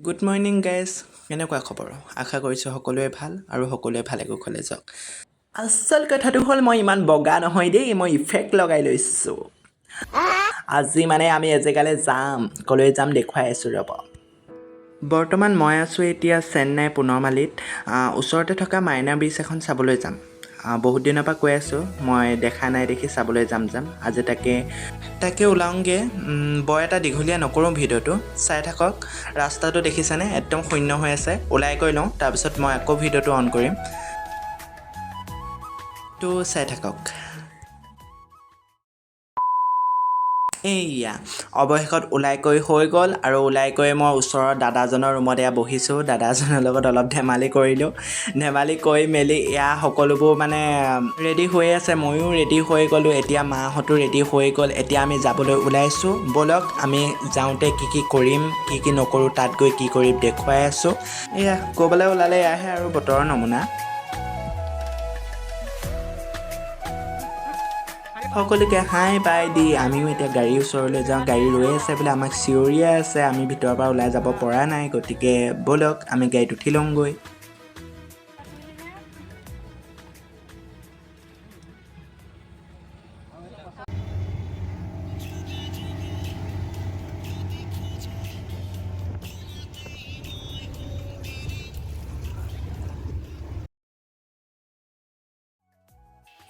Good morning guys, কেনেকুৱা খবৰ? আশা কৰিছোঁ সকলোৱে ভাল আৰু সকলোৱে ভালে কুশলে যাওক। আচল কথাটো হ'ল মই ইমান বগা নহয় দেই, মই ইফেক্ট লগাই লৈছোঁ। আজি মানে আমি এজেগালৈ যাম, ক'লৈ যাম দেখুৱাই আছোঁ ৰ'ব। বৰ্তমান মই আছোঁ এতিয়া চেন্নাই পুনৰমালিত। ওচৰতে থকা মাইনা ব্ৰিজ এখন চাবলৈ যাম। বহুত দিনৰ পৰা কৈ আছোঁ, মই দেখা নাই দেখি চাবলৈ যাম আজি তাকে ওলাওঁগৈ। বৰ এটা দীঘলীয়া নকৰোঁ ভিডিঅ'টো, চাই থাকক। ৰাস্তাটো দেখিছেনে, একদম শূন্য হৈ আছে। ওলাই গৈ লওঁ, তাৰপিছত মই আকৌ ভিডিঅ'টো অন কৰিম, তো চাই থাকক। এইয়া অৱশেষত ওলাই কৰি হৈ গ'ল, আৰু ওলাই কৰি মই ওচৰৰ দাদাজনৰ ৰুমত এয়া বহিছোঁ। দাদাজনৰ লগত অলপ ধেমালি কৰিলোঁ। ধেমালি কৰি মেলি এয়া সকলোবোৰ মানে ৰেডি হৈ আছে, ময়ো ৰেডি হৈ গ'লোঁ। এতিয়া মাহঁতো ৰেডি হৈ গ'ল। এতিয়া আমি যাবলৈ ওলাইছোঁ। ব'লক আমি যাওঁতে কি কৰিম, কি নকৰোঁ, তাত গৈ কি কৰিম দেখুৱাই আছোঁ। এয়া ক'বলৈ ওলালে এয়াহে আৰু বতৰৰ নমুনা। সকলোকে হাই বাই দি আমিও এতিয়া গাড়ীৰ ওচৰলৈ যাওঁ। গাড়ী ৰৈ আছে বোলে, আমাক চিঞৰিয়াই আছে। আমি ভিতৰৰ পৰা ওলাই যাব পৰা নাই, গতিকে ব'লক আমি গাড়ীত উঠি লওঁগৈ।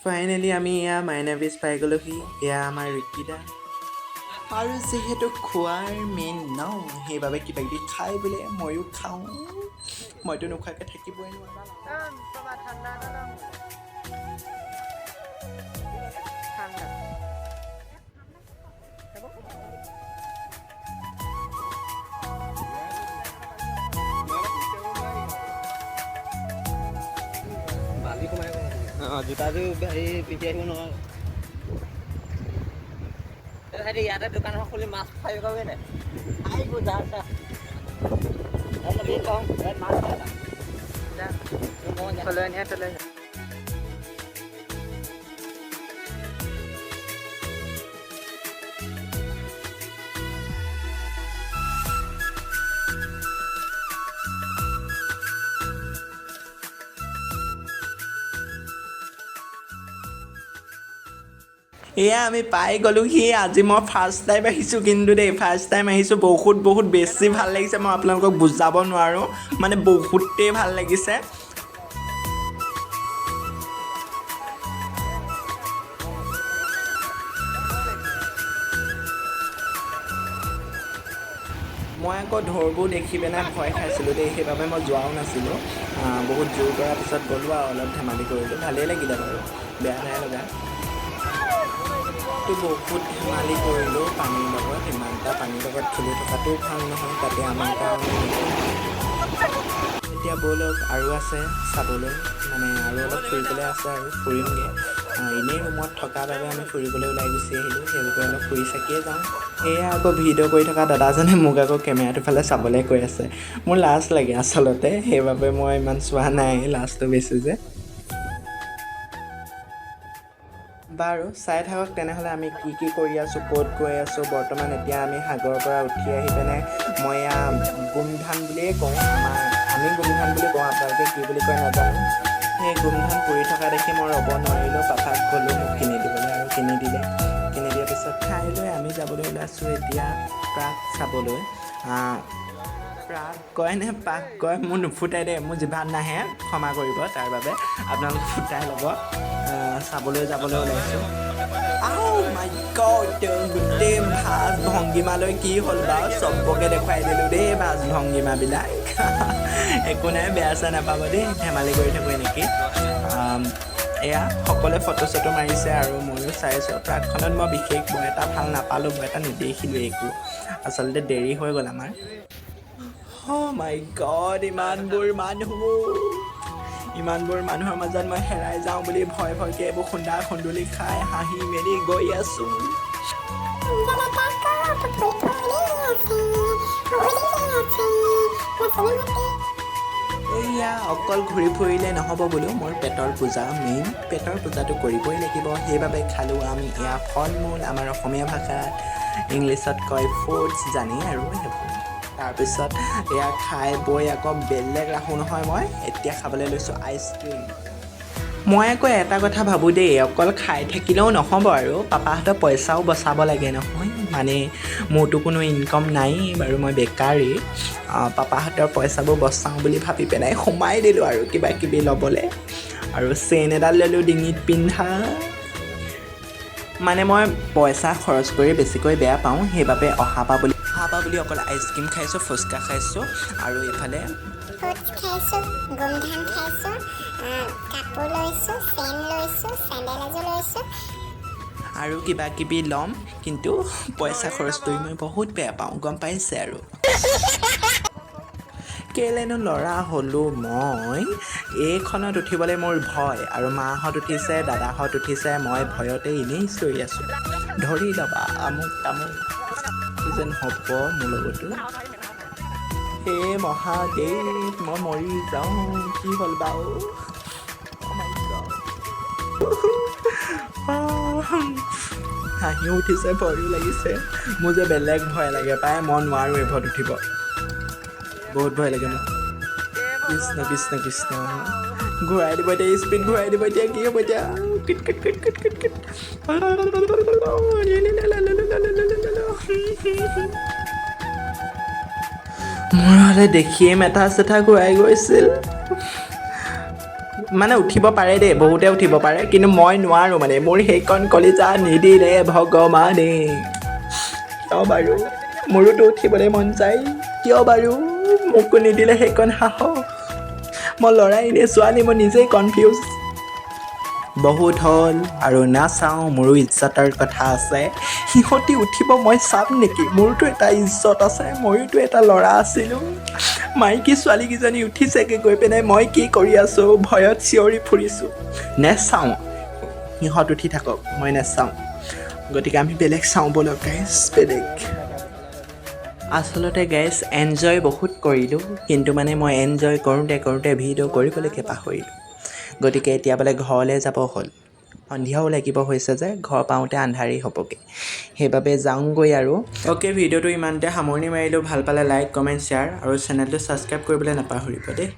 ফাইনেলি আমি এয়া মাইনা ব্ৰিজ পাই গ'লোহি। এয়া আমাৰ ৰিকিদা, আৰু যিহেতু খোৱাৰ মেইন ন, সেইবাবে কিবা কিবি খাই বোলে ময়ো খাওঁ। মইতো নোখোৱাকৈ থাকিবই নোৱাৰোঁ। জোতাযোৰ হেৰি পিন্ধি আহিব নোৱাৰো। ইয়াতে দোকানখন খুলি মাছ খাই পাবি নাই? আহিব যা মাছ এয়া আমি পাই গ'লোহি। আজি মই ফাৰ্ষ্ট টাইম আহিছোঁ, কিন্তু দেই ফাৰ্ষ্ট টাইম আহিছোঁ, বহুত বেছি ভাল লাগিছে। মই আপোনালোকক বুজাব নোৱাৰোঁ, মানে বহুতেই ভাল লাগিছে। মই আকৌ ঢৌবোৰ দেখি পেলাই ভয় খাইছিলোঁ দেই, সেইবাবে মই যোৱাও নাছিলোঁ। বহুত জোৰ কৰাৰ পিছত গ'লোঁ আৰু অলপ ধেমালি কৰিলোঁ। ভালেই লাগিলে বাৰু, বেয়া নাই লগা। তো বহুত ধেমালি কৰিলোঁ পানীৰ লগত। ইমান এটা পানীৰ লগত খেলি থকাটোও ভাল নহয়, তাতে আমাৰ কাৰণে। এতিয়া ব'লক, আৰু আছে চাবলৈ, মানে আৰু অলপ ফুৰিবলৈ আছে, আৰু ফুৰিমগৈ। এনেই ৰুমত থকাৰ বাবে আমি ফুৰিবলৈ ওলাই গুচি আহিলোঁ, সেইবাবে অলপ ফুৰি চাকিয়ে যাওঁ। এয়া আকৌ ভিডিঅ' কৰি থকা দাদাজনে মোক আকৌ কেমেৰাটোৰ ফালে চাবলৈ কৈ আছে। মোৰ লাজ লাগে আচলতে, সেইবাবে মই ইমান চোৱা নাই, লাজটো বেছি যে। বাৰু চাই থাকক তেনেহ'লে আমি কি কৰি আছোঁ, ক'ত গৈ আছোঁ। বৰ্তমান এতিয়া আমি সাগৰৰ পৰা উঠি আহি পিনে, মই এয়া গোমধান বুলিয়েই কওঁ, আমি গোমধান বুলি কওঁ, আপোনালোকে কি বুলি কয় নাজানো। সেই গোমধান পৰি থকা দেখি মই ৰ'ব নোৱাৰিলোঁ, পাপাক ক'লোঁ মোক কিনি দিবলৈ, আৰু কিনি দিয়াৰ পিছত খাই লৈ আমি যাবলৈ ওলাইছোঁ এতিয়া প্ৰাগ চাবলৈ। প্ৰাগ কয় নে পাক কয়, মোৰ নুফুটাই দেই, মোৰ জিভাত নাহে, ক্ষমা কৰিব তাৰ বাবে, আপোনালোকে ফুটাই ল'ব। চাবলৈ যাবলৈ ওলাইছোঁ। মাই গড, গোটেই ভাজ ভংগীমালৈ কি হ'ল বাৰু, চবকে দেখুৱাই দিলোঁ দেই ভাজ ভংগীমাবিলাক। একো নাই, বেয়া চেয়া নাপাব দেই, ধেমালি কৰি থাকোঁ এনেকৈ। এয়া সকলোৱে ফটো চটো মাৰিছে, আৰু ময়ো চাইছোঁ। প্ৰাকখনত মই বিশেষ বৰ এটা ভাল নাপালোঁ, বৰ এটা নেদেখিলোঁ একো, আচলতে দেৰি হৈ গ'ল আমাৰ। মাই গড, ইমানবোৰ মানুহৰ মাজত মই হেৰাই যাওঁ বুলি ভয়কে এইবোৰ খুন্দা খুন্দুলি খাই হাঁহি মেলি গৈ আছোঁ। এয়া অকল ঘূৰি ফুৰিলে নহ'ব বোলো, মোৰ পেটৰ পূজা মেইন, পেটৰ পূজাটো কৰিবই লাগিব। সেইবাবে খালোঁ আমি এয়া ফল মূল, আমাৰ অসমীয়া ভাষাত ইংলিছত কয় ফ্ৰুটছ, জানেই আৰু সেইবোৰ। তাৰপিছত এয়া খাই বৈ আকৌ বেলেগ ৰাখোঁ নহয় মই এতিয়া খাবলৈ লৈছোঁ আইচক্ৰীম মই আকৌ এটা কথা ভাবোঁ দেই অকল খাই থাকিলেও নহ'ব আৰু পাপাহঁতৰ পইচাও বচাব লাগে নহয় মানে মোৰতো কোনো ইনকম নাই বাৰু মই বেকাৰী পাপাহঁতৰ পইচাবোৰ বচাওঁ বুলি ভাবি পেলাই সোমাই দিলোঁ আৰু কিবা কিবি ল'বলৈ আৰু চেইন এডাল ল'লোঁ ডিঙিত পিন্ধা মানে মই পইচা খৰচ কৰি বেছিকৈ বেয়া পাওঁ সেইবাবে অহা পা বুলি অকল আইচক্ৰীম খাইছোঁ ফুচকা খাইছোঁ আৰু এইফালে ফুড খাইছোঁ গোমধান খাইছোঁ কাপোৰ লৈছোঁ চেইন লৈছোঁ চেণ্ডেল এযোৰ লৈছোঁ আৰু কিবা কিবি ল'ম কিন্তু পইচা খৰচ কৰি মই বহুত বেয়া পাওঁ গম পাইছে আৰু কেলেনো ল'ৰা হ'লোঁ মই এইখনত উঠিবলৈ মোৰ ভয় আৰু মাহঁত উঠিছে দাদাহঁত উঠিছে মই ভয়তে এনেই চিঞৰি আছোঁ ধৰি ল'বা আমুক তামুক কি যেন হ'ব মোৰ লগতো হে মহাদেৱ মই মৰি যাওঁ কি হ'ল বাৰু হাঁহিও উঠিছে ভয়ো লাগিছে মোৰ যে বেলেগ ভয় লাগে পাই মই নোৱাৰোঁ এইভৰত উঠিব বহুত ভয় লাগে মোৰ কৃষ্ণ কৃষ্ণ কৃষ্ণ ঘূৰাই দিব এতিয়া স্পীড ঘূৰাই দিব এতিয়া কি হ'ব এতিয়া kit kit kit kit kit kit মোৰ হ'লে দেখিয়ে মেথা চেথা ঘূৰাই গৈছিল মানে উঠিব পাৰে দেই বহুতে উঠিব পাৰে কিন্তু মই নোৱাৰোঁ মানে মোৰ সেইকণ কলিজা নিদিলে ভগৱানে কিয় বাৰু মোৰোতো উঠিবলৈ মন যায় কিয় বাৰু মোকো নিদিলে সেইকণ সাহস মই ল'ৰাই নে ছোৱালী মই নিজেই কনফিউজ বহুত হ'ল আৰু নাচাওঁ মোৰো ইজ্জতৰ কথা আছে সিহঁতি উঠিব মই চাম নেকি মোৰতো এটা ইজ্জত আছে ময়োতো এটা ল'ৰা আছিলোঁ মাইকী ছোৱালীকেইজনী উঠিছেগৈ গৈ পেলাই মই কি কৰি আছোঁ ভয়ত চিঞৰি ফুৰিছোঁ নেচাওঁ সিহঁত উঠি থাকক মই নেচাওঁ গতিকে আমি বেলেগ চাওঁ ব'লক গাইজ বেলেগ আচলতে গাইজ এনজয় বহুত কৰিলোঁ কিন্তু মানে মই এনজয় কৰোঁতে ভিডিঅ' কৰিবলৈকে পাহৰিলোঁ গতিকে এতিয়া বোলে ঘৰলৈ যাব হ'ল সন্ধিয়াও লাগিব হৈছে যে ঘৰ পাওঁতে আন্ধাৰেই হ'বগৈ সেইবাবে যাওঁগৈ আৰু অ'কে ভিডিঅ'টো ইমানতে সামৰণি মাৰিলোঁ ভাল পালে লাইক কমেণ্ট শ্বেয়াৰ আৰু চেনেলটো ছাবস্ক্ৰাইব কৰিবলৈ নাপাহৰিব দেই